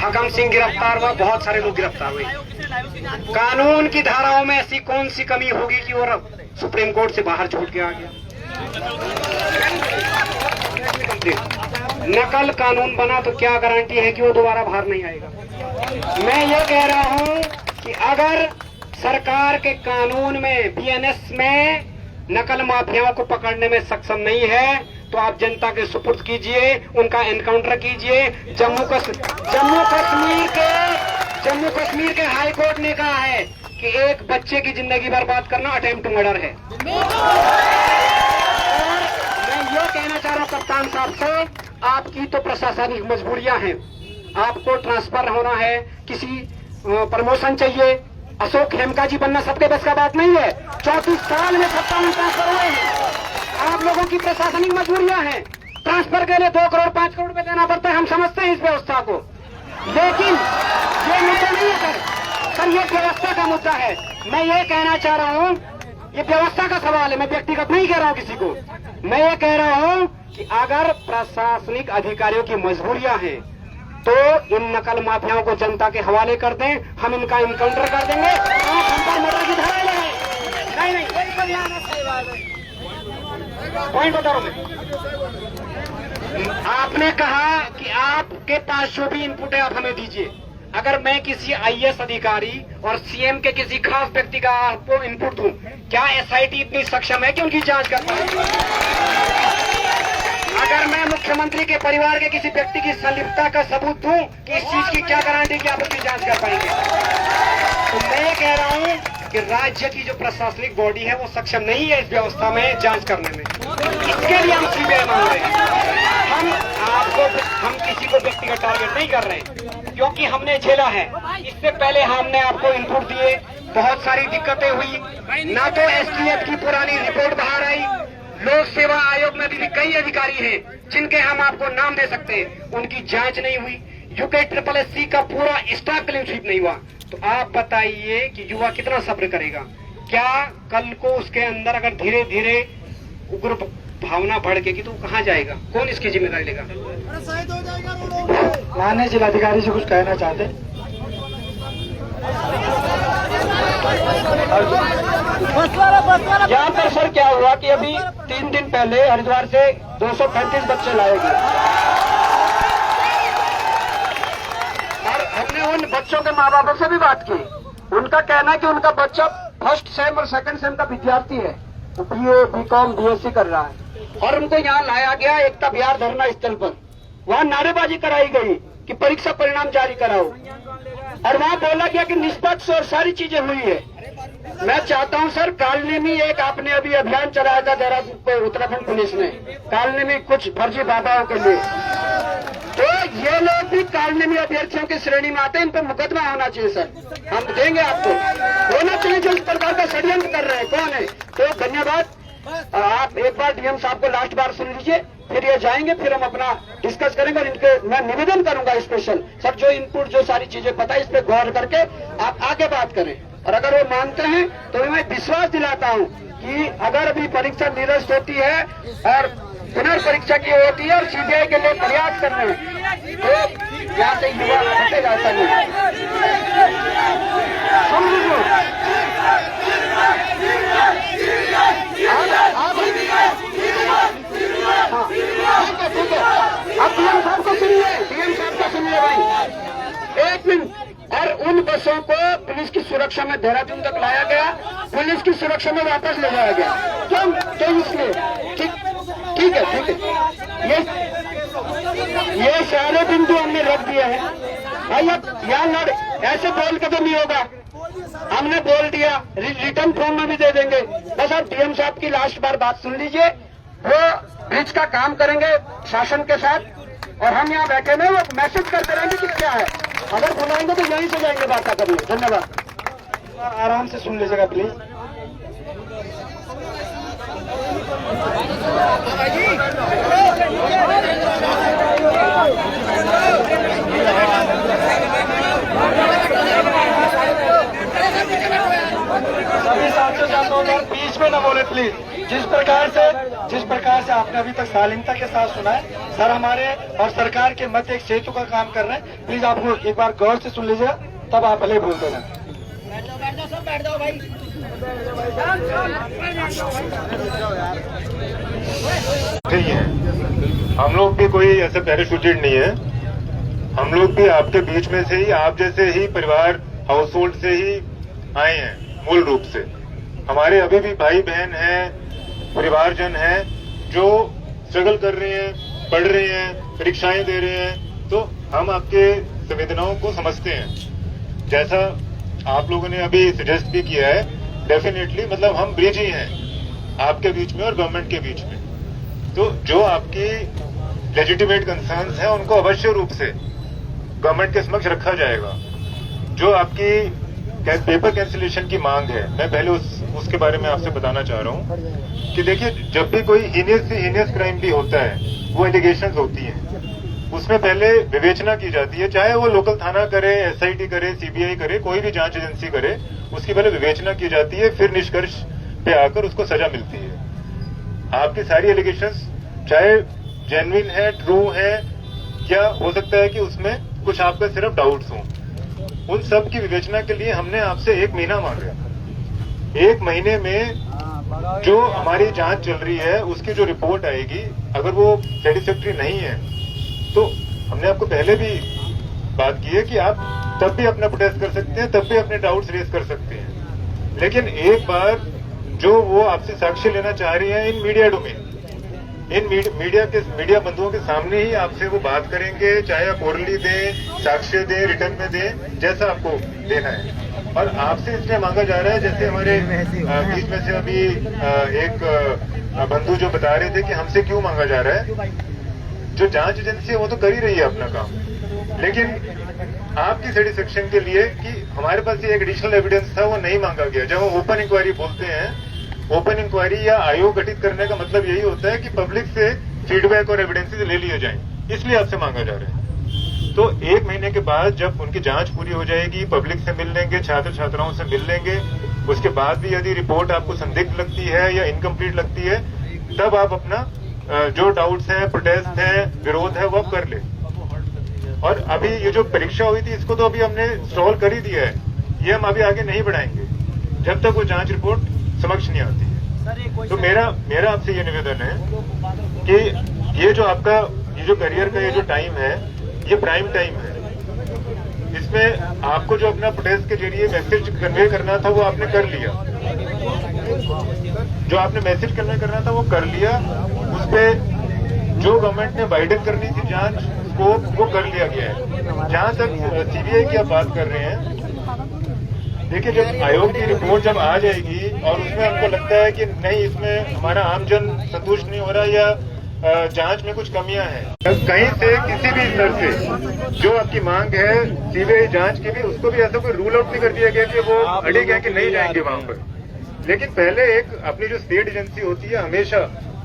हकम सिंह गिरफ्तार हुआ, बहुत सारे लोग गिरफ्तार हुए। कानून की धाराओं में ऐसी कौन सी कमी होगी कि वो सुप्रीम कोर्ट से बाहर छूट के आ गया? नकल कानून बना तो क्या गारंटी है कि वो दोबारा बाहर नहीं आएगा? मैं ये कह रहा हूं कि अगर सरकार के कानून में, बीएनएस में नकल माफियाओं को पकड़ने में सक्षम नहीं है तो आप जनता के सुपुर्द कीजिए, उनका एनकाउंटर कीजिए। जम्मू कश्मीर के हाई कोर्ट ने कहा है कि एक बच्चे की जिंदगी बर्बाद करना अटेम्प्ट टू मर्डर है। और मैं ये कहना चाह रहा हूं कप्तान साहब से, आपकी तो प्रशासनिक मजबूरियां हैं, आपको ट्रांसफर होना है, किसी प्रमोशन चाहिए, अशोक हेमका जी बनना सबके बस का बात नहीं है। 34 साल में 57 ट्रांसफर हुए हैं। आप लोगों की प्रशासनिक मजबूरियां हैं, ट्रांसफर के लिए 2 करोड़ 5 करोड़ रुपए देना पड़ता है, हम समझते हैं इस व्यवस्था को, लेकिन ये मुद्दा नहीं है सर, ये व्यवस्था का मुद्दा है। मैं ये कहना चाह रहा हूँ, ये व्यवस्था का सवाल है, मैं व्यक्तिगत नहीं कह रहा हूँ किसी को। मैं ये कह रहा हूँ कि अगर प्रशासनिक अधिकारियों की मजबूरियां हैं तो इन नकल माफियाओं को जनता के हवाले कर दें, हम इनका इनकाउंटर कर देंगे। आप हम पर मर्डर की धारा लगाएं। नहीं, पॉइंट बता रहा हूं मैं। आपने कहा कि आपके पास जो भी इनपुट है आप हमें दीजिए। अगर मैं किसी आईएएस अधिकारी और सीएम के किसी खास व्यक्ति का आपको इनपुट दूं, क्या एसआईटी इतनी सक्षम है कि उनकी जांच कर पाए? अगर मैं मुख्यमंत्री के परिवार के किसी व्यक्ति की संलिप्तता का सबूत दूं कि इस चीज की क्या गारंटी कि आप उसकी जांच कर पाएंगे? तो मैं कह रहा हूं कि राज्य की जो प्रशासनिक बॉडी है वो सक्षम नहीं है इस व्यवस्था में जांच करने में। इसके लिए हम सीबीआई मांग रहे हैं। हम किसी को व्यक्तिगत टारगेट नहीं कर रहे हैं, क्योंकि हमने झेला है। इससे पहले हमने आपको इनपुट दिए, बहुत सारी दिक्कतें हुई, ना तो एसटीएफ की पुरानी रिपोर्ट बाहर आई। लोक सेवा आयोग में भी कई अधिकारी हैं जिनके हम आपको नाम दे सकते हैं, उनकी जांच नहीं हुई। यूके SSSC का पूरा स्टाफ क्लीन स्वीप नहीं हुआ। तो आप बताइए कि युवा कितना सब्र करेगा? क्या कल को उसके अंदर अगर धीरे धीरे उग्र भावना भड़केगी तो कहाँ जाएगा? कौन इसकी जिम्मेदारी लेगा? माननीय जिलाधिकारी जी कुछ कहना चाहते? यहाँ पर सर क्या हुआ कि अभी 3 दिन पहले हरिद्वार से 235 बच्चे लाए गए और हमने उन बच्चों के माँ बापों से भी बात की। उनका कहना है कि उनका बच्चा फर्स्ट सेम और सेकंड सेम का विद्यार्थी है, BA, BCom, BSc कर रहा है, और उनको यहाँ लाया गया एकता बिहार धरना स्थल पर। वहाँ नारेबाजी कराई गई कि परीक्षा परिणाम जारी कराओ, और वहाँ बोला गया कि निष्पक्ष और सारी चीजें हुई है। मैं चाहता हूं सर, कालनी में एक आपने अभी अभियान चलाया था देहरादून पे, उत्तराखंड पुलिस ने कालनी में कुछ फर्जी बाबाओं के लिए, तो ये लोग भी कालनी में अभ्यर्थियों की श्रेणी में आते हैं, इन पर मुकदमा होना चाहिए सर। हम देंगे आपको, होना चाहिए। जो इस प्रकार का षड्यंत्र कर रहे हैं कौन है? तो धन्यवाद। आप एक बार डीएम साहब को लास्ट बार सुन लीजिए, फिर ये जाएंगे, फिर हम अपना डिस्कस करेंगे। और इनके मैं निवेदन करूंगा स्पेशल सर, जो इनपुट जो सारी चीजें पता है इस पे गौर करके आप आगे बात करें। और अगर वो मानते हैं तो मैं विश्वास दिलाता हूं कि अगर अभी परीक्षा निरस्त होती है और पुनर्परीक्षा की होती है और सीबीआई के लिए प्रयास कर रहे हैं तो यहाँ से युवा हटे जाता नहीं। सुन लीजिए, ठीक है, अब डीएम साहब को सुनिए भाई, 1 मिनट। और उन बसों को पुलिस की सुरक्षा में देहरादून तक लाया गया, पुलिस की सुरक्षा में वापस ले जाया गया। क्यों? तो इसलिए ठीक है, ये सारे बिंदु हमने रख दिए हैं भाई। अब यहाँ ऐसे बोल के तो नहीं होगा, हमने बोल दिया, रिटर्न फॉर्म में भी दे देंगे। बस आप डीएम साहब की लास्ट बार बात सुन लीजिए, वो ब्रिज का काम करेंगे शासन के साथ, और हम यहाँ बैठे में वो मैसेज करते रहेंगे कि क्या है। अगर बुलाएंगे तो यहीं से जाएंगे बात करने। धन्यवाद। आराम से सुन लीजिएगा प्लीज। सभी साथियों बीच में न बोले प्लीज। जिस प्रकार से आपने अभी तक शालीनता के साथ सुना है। सर हमारे और सरकार के मध्य एक सेतु का काम कर रहे हैं। प्लीज आप एक बार गौर से सुन लीजिएगा, तब आप भले बोलते रहें। बैठ जाओ भाई। नहीं है, हम लोग भी कोई ऐसे पैराशूटेड नहीं है। हम लोग भी आपके बीच में से ही, आप जैसे ही परिवार हाउस होल्ड से ही आए हैं। मूल रूप से हमारे अभी भी भाई बहन हैं, परिवारजन हैं जो स्ट्रगल कर रहे हैं, पढ़ रहे हैं, परीक्षाएं दे रहे हैं। तो हम आपके संवेदनाओं को समझते हैं। जैसा आप लोगों ने अभी सजेस्ट भी किया है, डेफिनेटली मतलब हम ब्रिज ही हैं आपके बीच में और गवर्नमेंट के बीच में। तो जो आपकी लेजिटिमेट कंसर्न्स हैं उनको अवश्य रूप से गवर्नमेंट के समक्ष रखा जाएगा। जो आपकी पेपर कैंसिलेशन की मांग है, मैं पहले उसके बारे में आपसे बताना चाह रहा हूं कि देखिए, जब भी कोई हीनियस से हीनियस क्राइम भी होता है, वो एलिगेशंस होती हैं, उसमें पहले विवेचना की जाती है। चाहे वो लोकल थाना करे, एसआईटी करे, सीबीआई करे, कोई भी जांच एजेंसी करे, उसकी पहले विवेचना की जाती है, फिर निष्कर्ष पे आकर उसको सजा मिलती है। आपकी सारी एलिगेशंस चाहे जेन्युइन है, ट्रू है, या हो सकता है कि उसमें कुछ आपका सिर्फ डाउट्स हों, उन सब की विवेचना के लिए हमने आपसे 1 महीना मांगा। 1 महीने में जो हमारी जांच चल रही है उसकी जो रिपोर्ट आएगी, अगर वो सेटिस्फैक्टरी नहीं है तो हमने आपको पहले भी बात की है कि आप तब भी अपना प्रोटेस्ट कर सकते हैं, तब भी अपने डाउट्स रेज कर सकते हैं। लेकिन एक बार जो वो आपसे साक्ष्य लेना चाह रही है इन मीडिया डोमेन, इन मीडिया बंधुओं के सामने ही आपसे वो बात करेंगे, चाहे आप ओरली दें, साक्ष्य दें, रिटर्न में दें, जैसा आपको देना है। और आपसे इसलिए मांगा जा रहा है, जैसे हमारे बीच में से अभी एक बंधु जो बता रहे थे कि हमसे क्यों मांगा जा रहा है। जो जांच एजेंसी है वो तो कर ही रही है अपना काम, लेकिन आपकी सेटिस्फेक्शन के लिए कि हमारे पास ये एक एडिशनल एविडेंस था, वो नहीं मांगा गया। जब हम ओपन इंक्वायरी बोलते हैं, ओपन इंक्वायरी या आयोग गठित करने का मतलब यही होता है कि पब्लिक से फीडबैक और एविडेंसेस ले लिए जाएं, इसलिए आपसे मांगा जा रहा है। तो 1 महीने के बाद जब उनकी जांच पूरी हो जाएगी, पब्लिक से मिल लेंगे, छात्र छात्राओं से मिल लेंगे, उसके बाद भी यदि रिपोर्ट आपको संदिग्ध लगती है या इनकम्प्लीट लगती है, तब आप अपना जो डाउट्स हैं, प्रोटेस्ट है, विरोध है, वो आप कर ले। और अभी ये जो परीक्षा हुई थी, इसको तो अभी हमने स्टॉल कर ही दिया है, ये हम अभी आगे नहीं बढ़ाएंगे जब तक वो जांच रिपोर्ट समक्ष नहीं आती है। तो मेरा आपसे ये निवेदन है कि ये जो आपका ये जो करियर का ये जो टाइम है, ये प्राइम टाइम है। इसमें आपको जो अपना प्रोटेस्ट के जरिए मैसेज कन्वे करना था वो आपने कर लिया, जो आपने मैसेज कन्वे करना था वो कर लिया। उस पे जो गवर्नमेंट ने वाइडन करनी थी जांच स्कोप, वो कर लिया गया है। जहां तक सीबीआई की आप बात कर रहे हैं, देखिए जब आयोग की रिपोर्ट जब आ जाएगी और उसमें हमको लगता है कि नहीं, इसमें हमारा आमजन संतुष्ट नहीं हो रहा या जांच में कुछ कमियां हैं, कहीं से किसी भी स्तर से जो आपकी मांग है सीबीआई जांच की भी, उसको भी ऐसा कोई रूल आउट नहीं कर दिया गया कि वो अड़े गए कि नहीं जाएंगे वहां पर। लेकिन पहले एक अपनी जो स्टेट एजेंसी होती है, हमेशा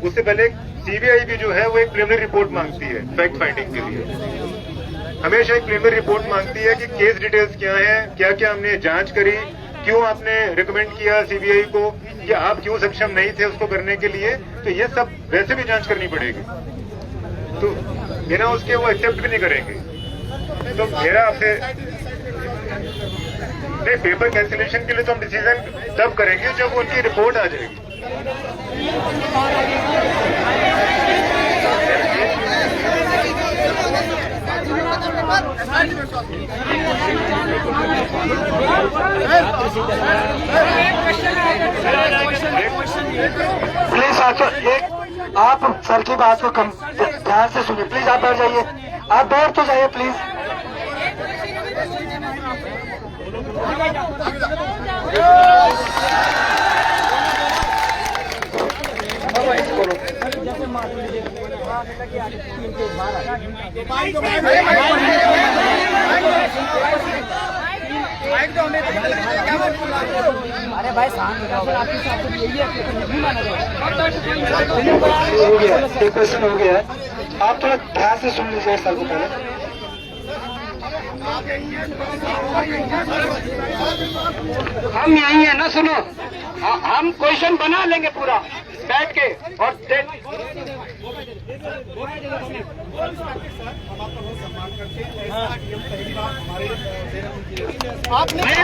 उससे पहले सीबीआई भी जो है वो एक प्रिलिमिनरी रिपोर्ट मांगती है फैक्ट फाइंडिंग के लिए। हमेशा एक प्रिलिमिनरी रिपोर्ट मांगती है कि केस डिटेल्स क्या है, क्या क्या हमने जांच करी, क्यों आपने रिकमेंड किया सीबीआई को, कि आप क्यों सक्षम नहीं थे उसको करने के लिए। तो ये सब वैसे भी जांच करनी पड़ेगी, तो बिना उसके वो एक्सेप्ट भी नहीं करेंगे। तो मेरा आपसे नहीं, पेपर कैंसिलेशन के लिए तो हम डिसीजन तब करेंगे जब उनकी रिपोर्ट आ जाएगी। प्लीज आप सर की बात को कम ध्यान से सुनिए। प्लीज आप बैठ जाइए, आप बैठ तो जाइए प्लीज। अरे भाई शांत हो जाओ, आपके साथ तो यही है, नहीं माना जाए। हो गया, एक क्वेश्चन हो गया है, आप थोड़ा ध्यान से सुन लीजिए सर को पहले। हम यही है ना, सुनो, हम क्वेश्चन बना लेंगे पूरा, बैठ के और आपने